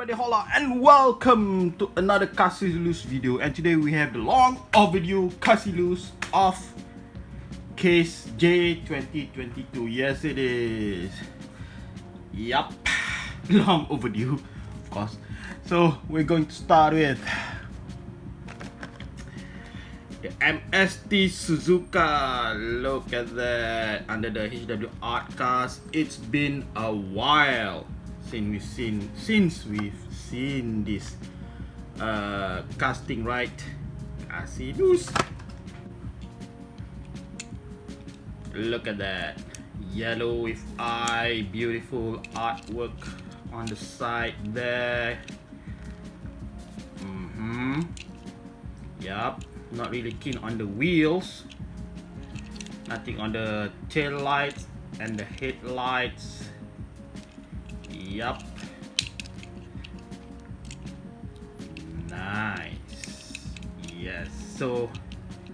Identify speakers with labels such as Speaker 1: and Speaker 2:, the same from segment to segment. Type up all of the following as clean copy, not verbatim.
Speaker 1: everybody, holla and welcome to another kasiloose video. And today we have the long overdue kasiloose of case J 2022. Yes it is. Yup, long overdue of course. So we're going to start with the MST Suzuka. Look at that, under the HW Art Cast. It's been a while since we've seen this casting, right? Kasiloose. Look at that, yellow with eye, beautiful artwork on the side there. Yup, not really keen on the wheels, nothing on the tail lights and the headlights. Yup, nice. Yes, so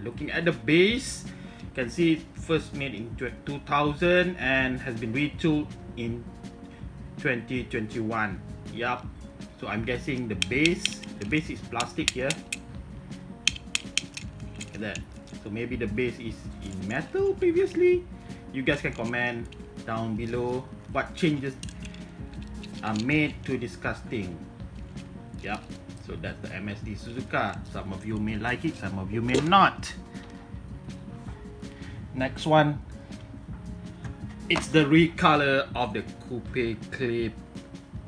Speaker 1: looking at the base, you can see it first made in 2000 and has been retooled in 2021. Yup, so I'm guessing the base is plastic here. Look at that. So maybe the base is in metal previously. You guys can comment down below what changes are made to this casting. Yep, so that's the MST Suzuka. Some of you may like it, some of you may not. Next one, it's the recolor of the Coupe Clip.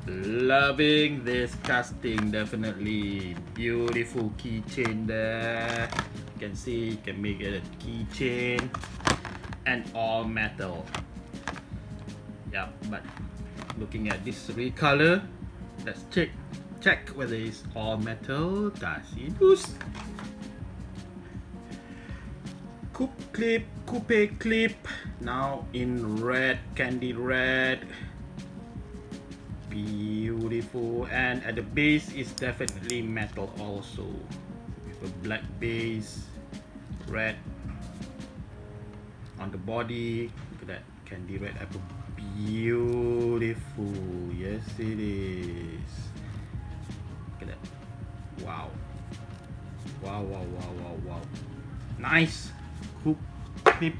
Speaker 1: Loving this casting, definitely. Beautiful keychain there. You can see you can make it a keychain and all metal. Yeah, but looking at this recolor, let's check whether it's all metal. Kasiloose. Coupe Clip, now in red, candy red. Beautiful, and at the base is definitely metal also, with a black base, red on the body. Look at that, candy red apple. Beautiful, yes it is. Look at that, wow, wow, wow, wow, wow, wow. Nice. Coupe Clip.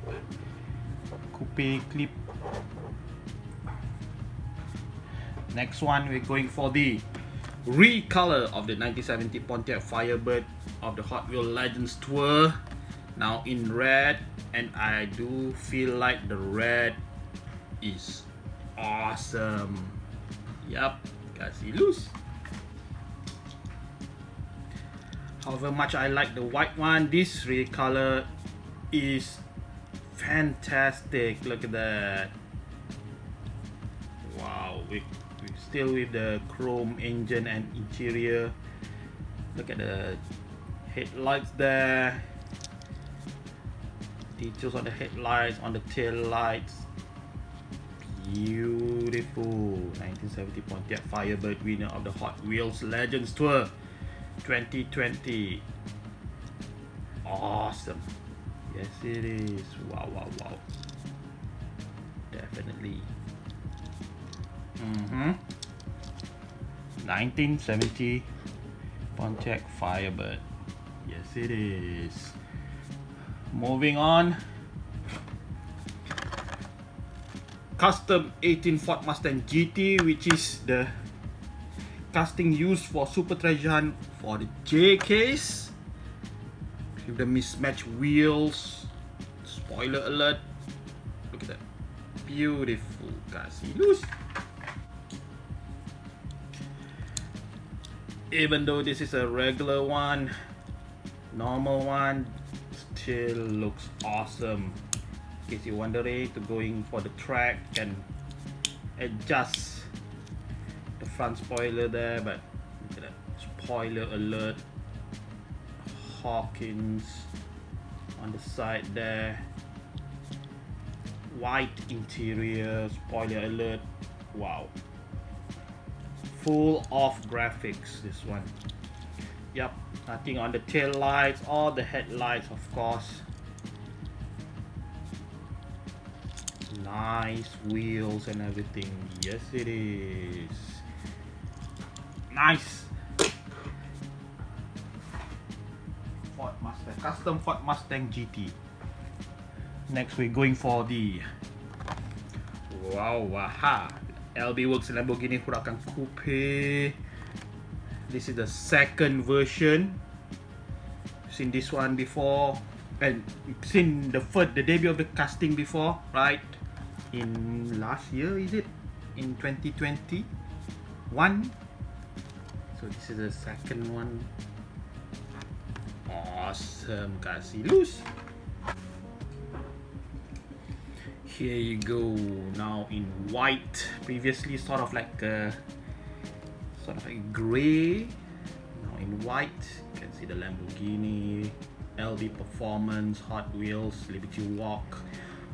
Speaker 1: Next one, we're going for the recolor of the 1970 Pontiac Firebird of the Hot Wheels Legends Tour, now in red, and I do feel like the red is awesome. Yup, Kasiloose. However much I like the white one, this recolor is fantastic. Look at that. Wow, we're still with the chrome engine and interior. Look at the headlights there. Details on the headlights, on the tail lights. Beautiful. 1970 Pontiac Firebird, winner of the Hot Wheels Legends Tour 2020. Awesome. Yes it is. Wow, wow, wow. Definitely. 1970 Pontiac Firebird. Yes it is. Moving on. Custom 18 Ford Mustang GT, which is the casting used for Super Treasure Hunt for the J case. With the mismatched wheels. Spoiler alert. Look at that. Beautiful Kasiloose. Even though this is a regular one, normal one, still looks awesome. In case you're wondering, to going for the track, can adjust the front spoiler there, but look at that, spoiler alert. Hawkins on the side there, white interior, spoiler alert. Wow, full of graphics this one. Yep, nothing on the tail lights or the headlights, of course. Nice wheels and everything. Yes it is. Nice. Ford Mustang, custom Ford Mustang GT. Next we're going for the LBWK Lamborghini Huracan Coupe. This is the second version. Seen this one before, and seen the debut of the casting before, right? In last year, is it? In 2021. So this is the second one. Awesome, kasiloose. Here you go. Now in white. Previously sort of like gray. Now in white. You can see the Lamborghini, LB Performance, Hot Wheels, Liberty Walk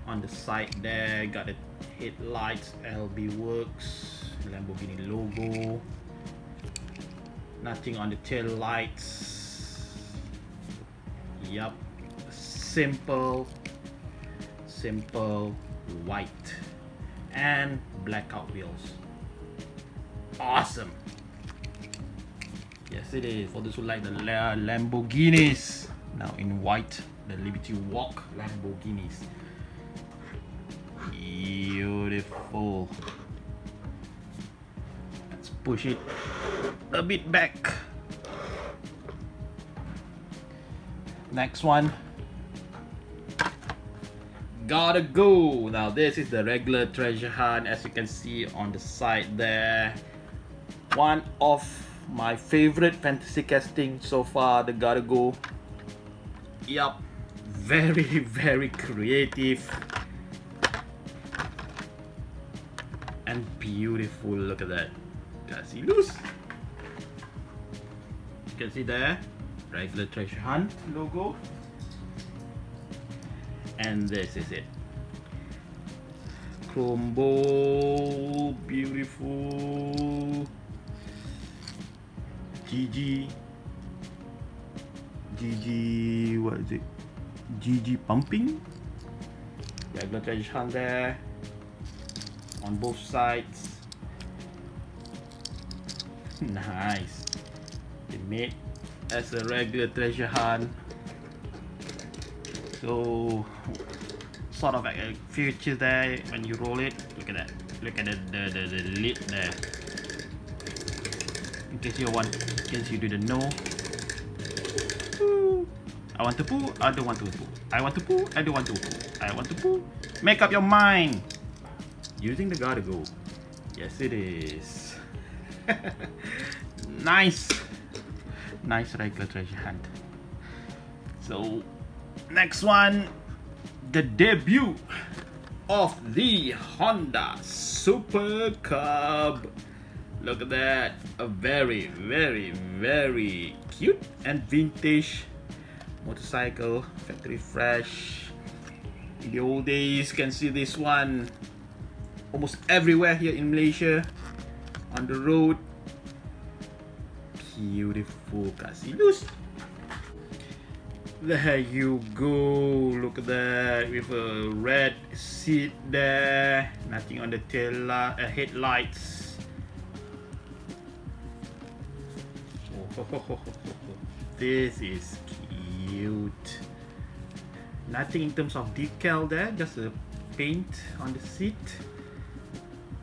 Speaker 1: on the side there. Got the headlights, LB Works, Lamborghini logo. Nothing on the tail lights. Yup, simple white and blackout wheels. Awesome. Yes, it is. For those who like the Lamborghinis, now in white, the Liberty Walk Lamborghinis. Beautiful. Let's push it a bit back. Next one. Gotta go. Now this is the regular treasure hunt, as you can see on the side there. One of my favorite fantasy casting so far, the Gotta Go. Yup, very creative and beautiful. Look at that, kasiloose. You can see there, regular treasure hunt logo. And this is it. Chrome bowl, beautiful. GG, what is it? GG pumping. Regular treasure hunt there on both sides. Nice. They made as a regular treasure hunt. So sort of like a feature there when you roll it. Look at that. Look at the lid there. In case you didn't know. Poo. I want to poo. I don't want to poo. I want to poo. I don't want to poo. I want to poo. Make up your mind. Using the Gotta Go. Yes, it is. Nice regular treasure hunt. So next one, the debut of the Honda Super Cub. Look at that, a very cute and vintage motorcycle, factory fresh. In the old days, you can see this one almost everywhere here in Malaysia on the road. Beautiful kasiloose. There you go. Look at that, with a red seat there. Nothing on the headlights. Oh, this is cute. Nothing in terms of decal there, just a paint on the seat.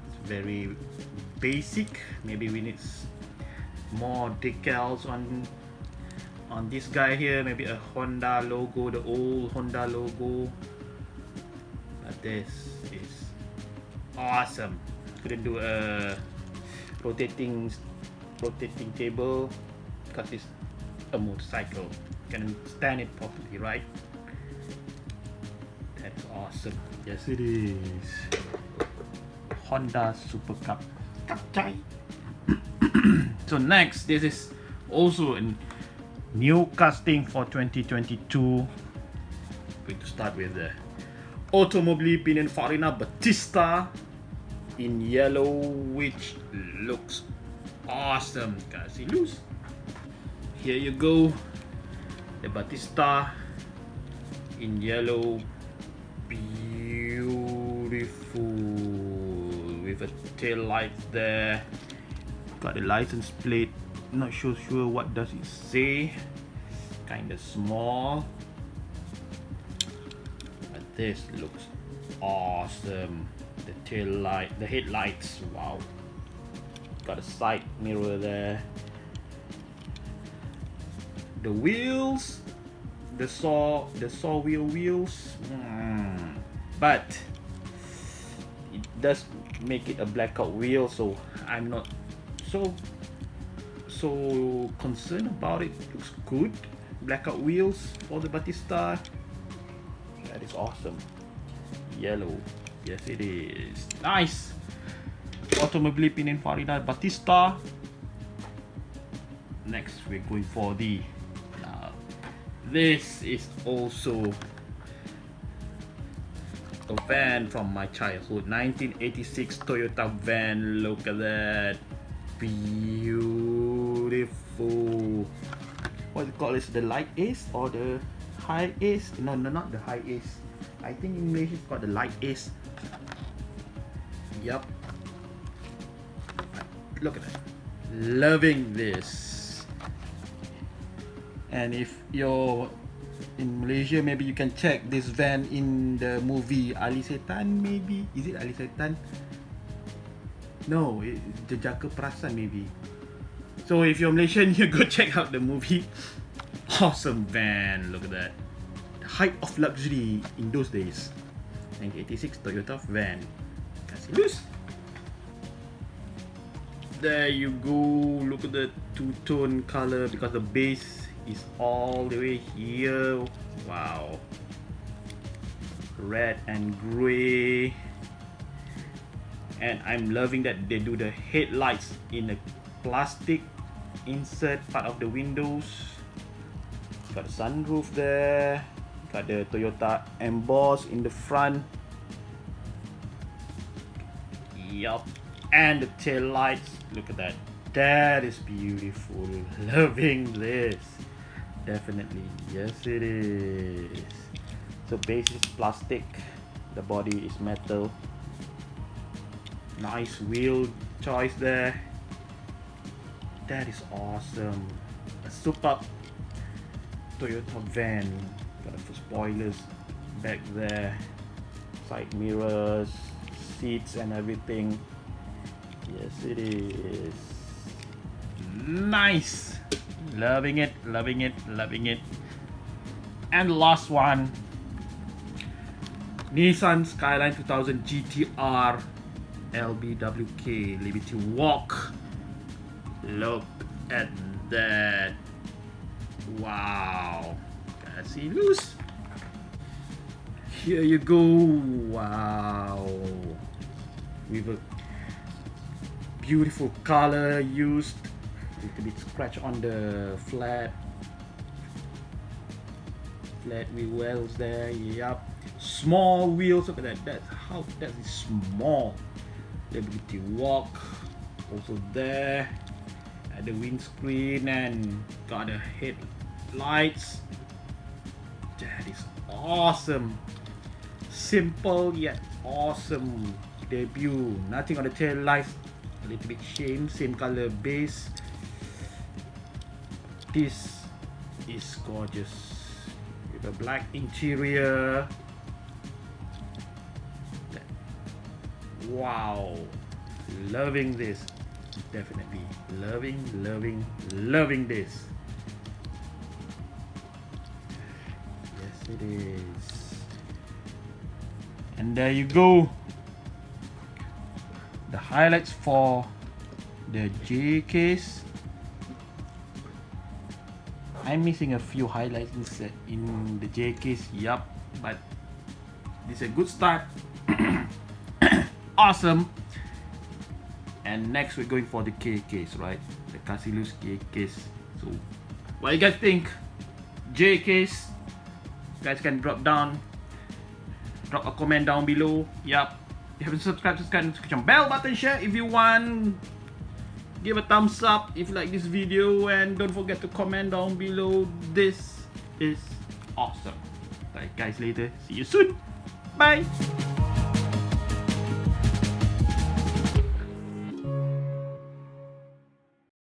Speaker 1: It's very basic. Maybe we need more decals on this guy here. Maybe a Honda logo, the old Honda logo. But this is awesome. Couldn't do a rotating table because it's a motorcycle. Can stand it properly, right? That's awesome. Yes, it is. Honda Super Cub. So next, this is also a new casting for 2022. Going to start with the Automobili Pininfarina Battista in yellow, which looks awesome. Kasiloose. Here you go, the Battista in yellow, beautiful, with a tail light there. Got the license plate. Not sure what does it say. Kinda small. But this looks awesome. The tail light, the headlights, wow. Got a side mirror there. The wheels, the saw wheel wheels, but it does make it a blackout wheel, so I'm not so concerned about it. Looks good. Blackout wheels for the Battista. That is awesome. Yellow, yes it is. Nice. Automobili Pininfarina Battista. Next we're going for the this is also a van from my childhood. 1986 Toyota van. Look at that. Beautiful. What is it called? Is the light ace or the high ace? No, not the high ace. I think in English it's called the light ace. Yup. Look at that. Loving this. And if you're in Malaysia, maybe you can check this van in the movie Ali Setan, maybe. Is it Ali Setan? No, Jejaka Perasan maybe. So if you're Malaysian, you go check out the movie. Awesome van, look at that. The height of luxury in those days. 1986 Toyota van. Kasiloose. There you go. Look at the two-tone color because the base is all the way here. Wow. Red and gray. And I'm loving that they do the headlights in a plastic insert part of the windows. Got the sunroof there. Got the Toyota emboss in the front. Yup. And the tail lights. Look at that. That is beautiful. Loving this. Definitely. Yes it is. So base is plastic. The body is metal. Nice wheel choice there. That is awesome. A super Toyota van. Got the spoilers back there. Side mirrors, seats and everything. Yes it is. Nice. Loving it, loving it, loving it. And the last one, Nissan Skyline 2000 GTR LBWK Liberty Walk. Look at that. Wow. Kasiloose. Here you go. Wow. With a beautiful color used. Little bit scratch on the flat wheel wells there. Yup. Small wheels. Look at that. That's how that is small. Liberty Walk also there at the windscreen, and got the headlights. That is awesome. Simple yet awesome debut. Nothing on the tail lights. A little bit shame. Same color base. This is gorgeous with a black interior. Wow, loving this. Definitely loving this. Yes it is. And there you go. The highlights for the J case. I'm missing a few highlights in the J case, yup, but this is a good start. Awesome. And next we're going for the K case, right? The Kasiloose K case. So what do you guys think? J case, you guys can drop a comment down below. Yup. If you haven't subscribed, click on bell button, share if you want. Give a thumbs up if you like this video, and don't forget to comment down below. This is awesome. Alright guys, later. See you soon. Bye.